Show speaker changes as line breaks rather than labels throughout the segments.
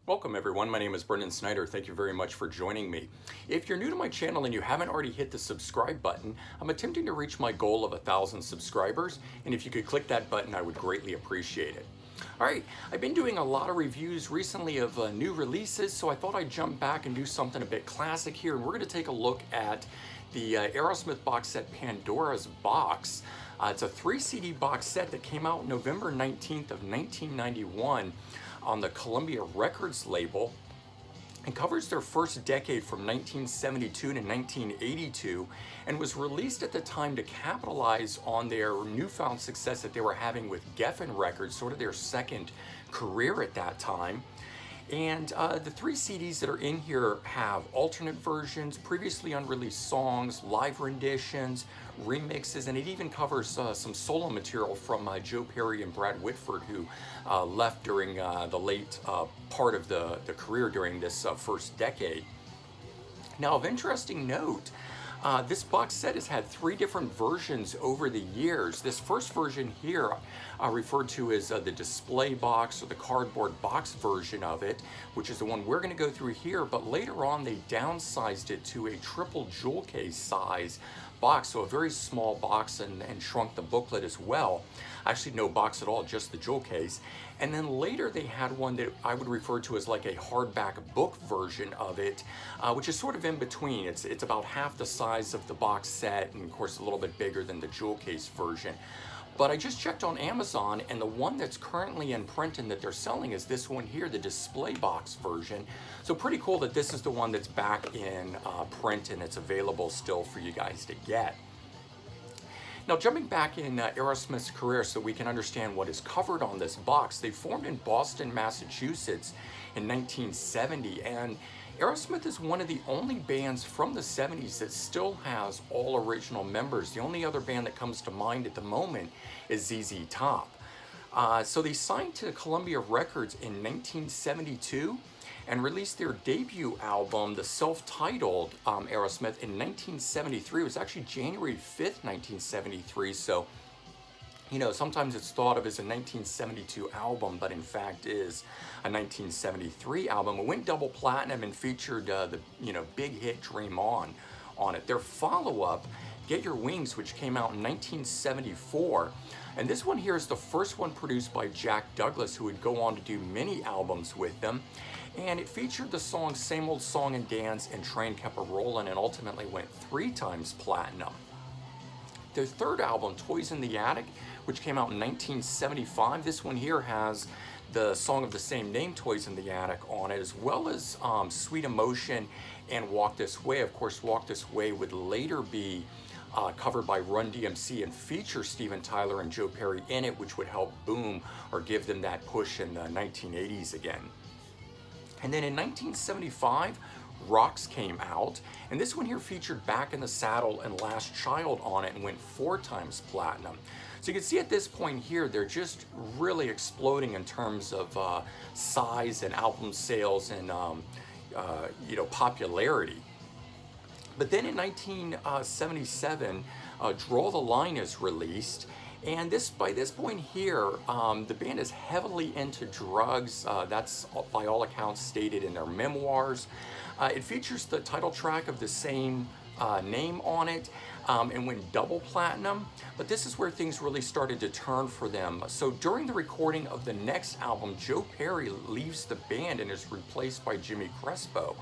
Welcome everyone, my name is Brendan Snyder. Thank you very much for joining me. If you're new to my channel and you haven't already hit the subscribe button, I'm attempting to reach my goal of 1,000 subscribers, and if you could click that button, I would greatly appreciate it. Alright, I've been doing a lot of reviews recently of new releases, so I thought I'd jump back and do something a bit classic here, and we're going to take a look at the Aerosmith box set Pandora's Box. It's a 3 CD box set that came out November 19th of 1991 on the Columbia Records label, and covers their first decade from 1972 to 1982, and was released at the time to capitalize on their newfound success that they were having with Geffen Records, sort of their second career at that time. And the 3 CDs that are in here have alternate versions, previously unreleased songs, live renditions, remixes, and it even covers some solo material from Joe Perry and Brad Whitford, who left during the late part of the career during this first decade. Now, of interesting note, this box set has had 3 different versions over the years. This first version here, referred to as the display box or the cardboard box version of it, which is the one we're going to go through here, but later on they downsized it to a triple jewel case size box, so a very small box, and shrunk the booklet as well. Actually no box at all, just the jewel case. And then later they had one that I would refer to as like a hardback book version of it, which is sort of in between. It's about half the size of the box set, and of course a little bit bigger than the jewel case version. But I just checked on Amazon, and the one that's currently in print and that they're selling is this one here, the display box version. So pretty cool that this is the one that's back in print and it's available still for you guys to get. Now, jumping back in Aerosmith's career so we can understand what is covered on this box, they formed in Boston, Massachusetts in 1970, and Aerosmith is one of the only bands from the 70s that still has all original members. The only other band that comes to mind at the moment is ZZ Top. So they signed to Columbia Records in 1972 and released their debut album, the self-titled Aerosmith, in 1973. It was actually January 5th, 1973, so you know, sometimes it's thought of as a 1972 album, but in fact is a 1973 album. It went double platinum and featured the big hit Dream On it. Their follow-up, Get Your Wings, which came out in 1974, and this one here is the first one produced by Jack Douglas, who would go on to do many albums with them, and it featured the song Same Old Song and Dance and Train Kept a Rollin', and ultimately went 3 times platinum. Their third album, Toys in the Attic, which came out in 1975. This one here has the song of the same name, Toys in the Attic, on it, as well as Sweet Emotion and Walk This Way. Of course, Walk This Way would later be covered by Run DMC and feature Steven Tyler and Joe Perry in it, which would help boom or give them that push in the 1980s again. And then in 1975, Rocks came out, and this one here featured Back in the Saddle and Last Child on it and went 4 times platinum. So you can see at this point here, they're just really exploding in terms of size and album sales and popularity. But then in 1977, Draw the Line is released, and by this point here, the band is heavily into drugs. That's by all accounts stated in their memoirs. It features the title track of the same name on it, and went double platinum. But this is where things really started to turn for them. So during the recording of the next album, Joe Perry leaves the band and is replaced by Jimmy Crespo.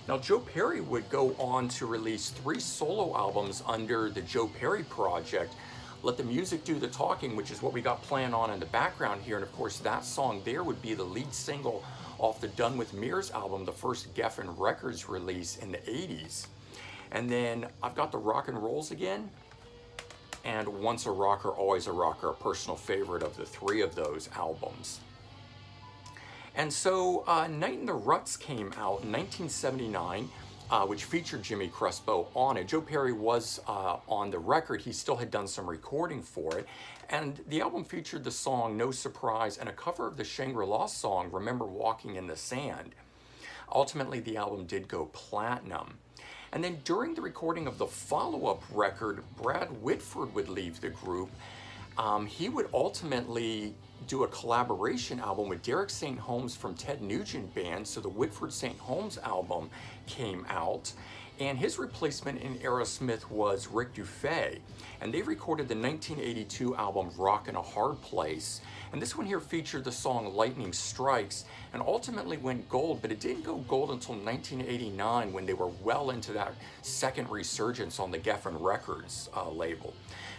Now, Joe Perry would go on to release 3 solo albums under the Joe Perry Project. Let the Music Do the Talking, which is what we got playing on in the background here, and of course that song there would be the lead single off the Done With Mirrors album, the first Geffen Records release in the 80s. And then I've got the Rock and Rolls Again, and Once a Rocker, Always a Rocker, a personal favorite of the 3 of those albums. And so Night in the Ruts came out in 1979, which featured Jimmy Crespo on it. Joe Perry was on the record. He still had done some recording for it. And the album featured the song No Surprise and a cover of the Shangri-La song Remember Walking in the Sand. Ultimately, the album did go platinum. And then during the recording of the follow-up record, Brad Whitford would leave the group. He would ultimately do a collaboration album with Derek St. Holmes from Ted Nugent Band. So the Whitford St. Holmes album came out, and his replacement in Aerosmith was Rick Dufay. And they recorded the 1982 album Rockin' a Hard Place. And this one here featured the song Lightning Strikes, and ultimately went gold, but it didn't go gold until 1989 when they were well into that second resurgence on the Geffen Records label.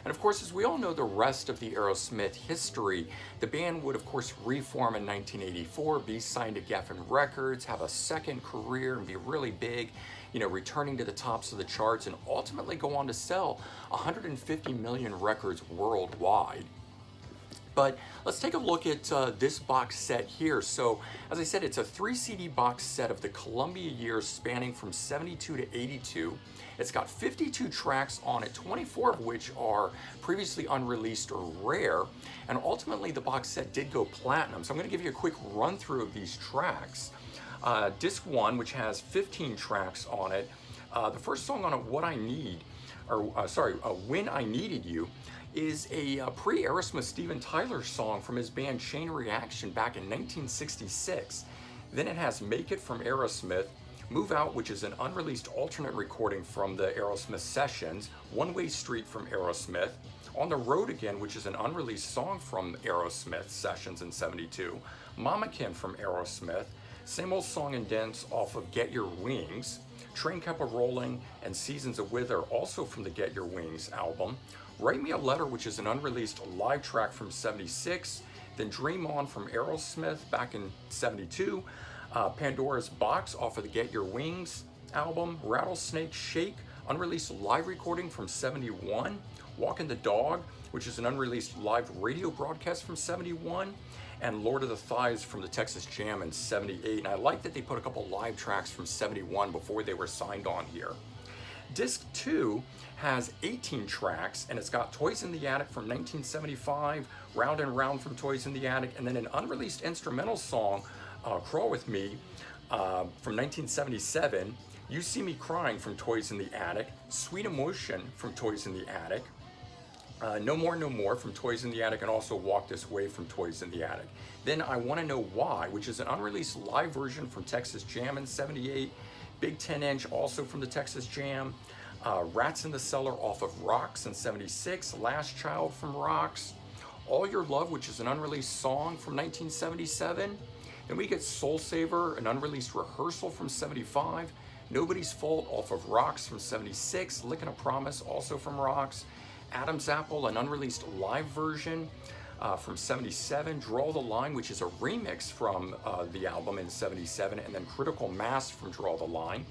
And of course, as we all know the rest of the Aerosmith history, the band would of course reform in 1984, be signed to Geffen Records, have a second career and be really big, you know, returning to the tops of the charts, and ultimately go on to sell 150 million records worldwide. But let's take a look at this box set here. So, as I said, it's a 3 CD box set of the Columbia years spanning from 72 to 82. It's got 52 tracks on it, 24 of which are previously unreleased or rare. And ultimately, the box set did go platinum. So I'm going to give you a quick run through of these tracks. Disc 1, which has 15 tracks on it. The first song on it, When I Needed You, is a pre-Aerosmith Steven Tyler song from his band Chain Reaction back in 1966. Then it has Make It from Aerosmith, Move Out, which is an unreleased alternate recording from the Aerosmith sessions, One Way Street from Aerosmith, On the Road Again, which is an unreleased song from Aerosmith sessions in 72, Mamakin from Aerosmith, Same Old Song and Dance off of Get Your Wings, Train Kept a Rolling, and Seasons of Wither, also from the Get Your Wings album, Write Me a Letter, which is an unreleased live track from 76, then Dream On from Aerosmith back in 72, Pandora's Box off of the Get Your Wings album, Rattlesnake Shake, unreleased live recording from 71, Walkin' the Dog, which is an unreleased live radio broadcast from 71, and Lord of the Thighs from the Texas Jam in 78. And I like that they put a couple live tracks from 71 before they were signed on here. Disc 2 has 18 tracks, and it's got Toys in the Attic from 1975, Round and Round from Toys in the Attic, and then an unreleased instrumental song, Crawl With Me, from 1977, You See Me Crying from Toys in the Attic, Sweet Emotion from Toys in the Attic, No More No More from Toys in the Attic, and also Walk This Way from Toys in the Attic. Then I Want to Know Why, which is an unreleased live version from Texas Jam in 78, Big 10-inch also from the Texas Jam, Rats in the Cellar off of Rocks in 76, Last Child from Rocks, All Your Love, which is an unreleased song from 1977. Then we get Soul Saver, an unreleased rehearsal from 75, Nobody's Fault off of Rocks from 76, Lickin' a Promise also from Rocks, Adam's Apple, an unreleased live version from 77, Draw the Line, which is a remix from the album in 77, and then Critical Mass from Draw the Line.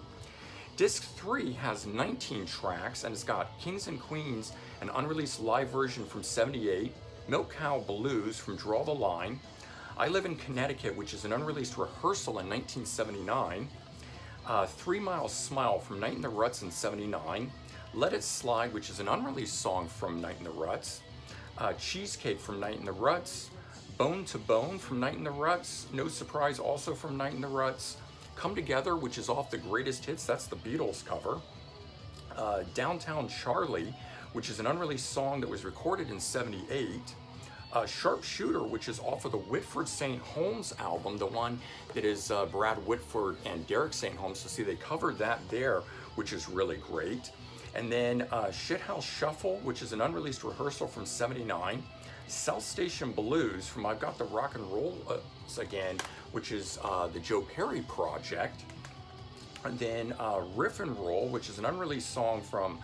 Disc 3 has 19 tracks, and it's got Kings and Queens, an unreleased live version from 78, Milk Cow Blues from Draw the Line, I Live in Connecticut, which is an unreleased rehearsal in 1979, 3 Mile Smile from Night in the Ruts in 79, Let It Slide, which is an unreleased song from Night in the Ruts, Cheesecake from Night in the Ruts, Bone to Bone from Night in the Ruts, No Surprise also from Night in the Ruts, Come Together, which is off the Greatest Hits, that's the Beatles cover, Downtown Charlie, which is an unreleased song that was recorded in 78, Sharpshooter, which is off of the Whitford St. Holmes album, the one that is Brad Whitford and Derek St. Holmes. So see, they covered that there, which is really great. And then Shithouse Shuffle, which is an unreleased rehearsal from 79. South Station Blues from I've Got the Rock and Roll Again, which is the Joe Perry project. And then Riff and Roll, which is an unreleased song from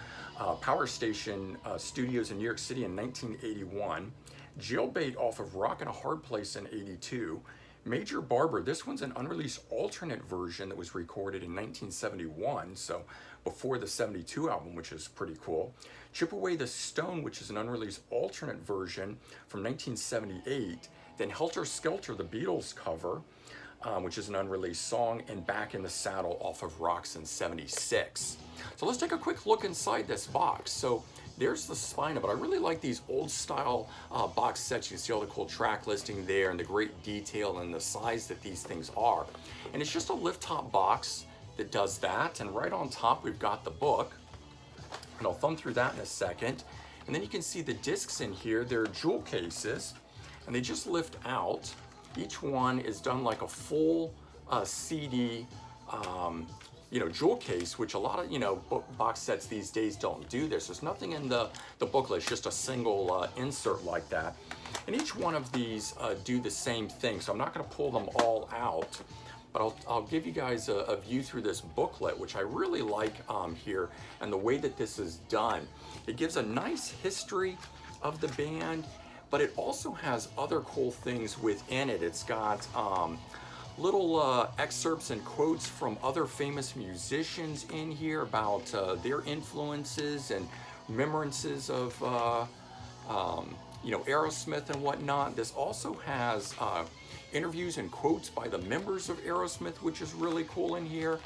Power Station Studios in New York City in 1981. Jailbait off of Rockin' a Hard Place in 82. Major Barber, this one's an unreleased alternate version that was recorded in 1971, so before the 72 album, which is pretty cool. Chip Away the Stone, which is an unreleased alternate version from 1978. Then Helter Skelter, the Beatles cover, which is an unreleased song, and Back in the Saddle off of Rocks in 76. So let's take a quick look inside this box. So there's the spine of it. I really like these old style box sets. You can see all the cool track listing there and the great detail and the size that these things are. And it's just a lift top box that does that. And right on top, we've got the book. And I'll thumb through that in a second. And then you can see the discs in here. They're jewel cases. and they just lift out. Each one is done like a full CD, jewel case, which a lot of, box sets these days don't do this. There's nothing in the booklet, it's just a single insert like that. And each one of these do the same thing, so I'm not gonna pull them all out, but I'll give you guys a view through this booklet, which I really like here, and the way that this is done. It gives a nice history of the band, but it also has other cool things within it. It's got little excerpts and quotes from other famous musicians in here about their influences and remembrances of Aerosmith and whatnot. This also has interviews and quotes by the members of Aerosmith, which is really cool in here.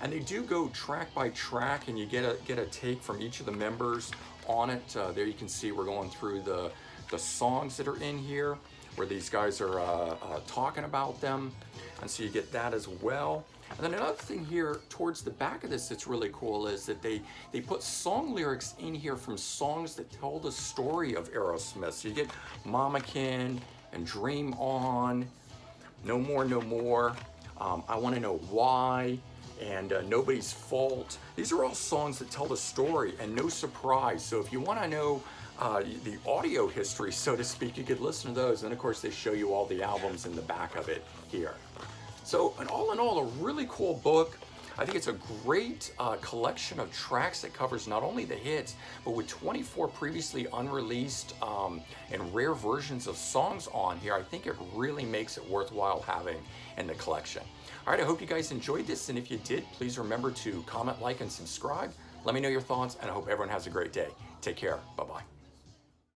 And they do go track by track, and you get a take from each of the members on it. There you can see we're going through the songs that are in here, where these guys are talking about them, and so you get that as well. And then another thing here towards the back of this that's really cool is that they put song lyrics in here from songs that tell the story of Aerosmith. So you get Mamakin and Dream On, No More, No More, I Want to Know Why, and Nobody's Fault. These are all songs that tell the story, and no surprise. So if you want to know the audio history, so to speak, you could listen to those. And of course, they show you all the albums in the back of it here. So, and all in all, a really cool book. I think it's a great collection of tracks that covers not only the hits, but with 24 previously unreleased and rare versions of songs on here. I think it really makes it worthwhile having in the collection. All right, I hope you guys enjoyed this, and if you did, please remember to comment, like, and subscribe. Let me know your thoughts, and I hope everyone has a great day. Take care. Bye-bye.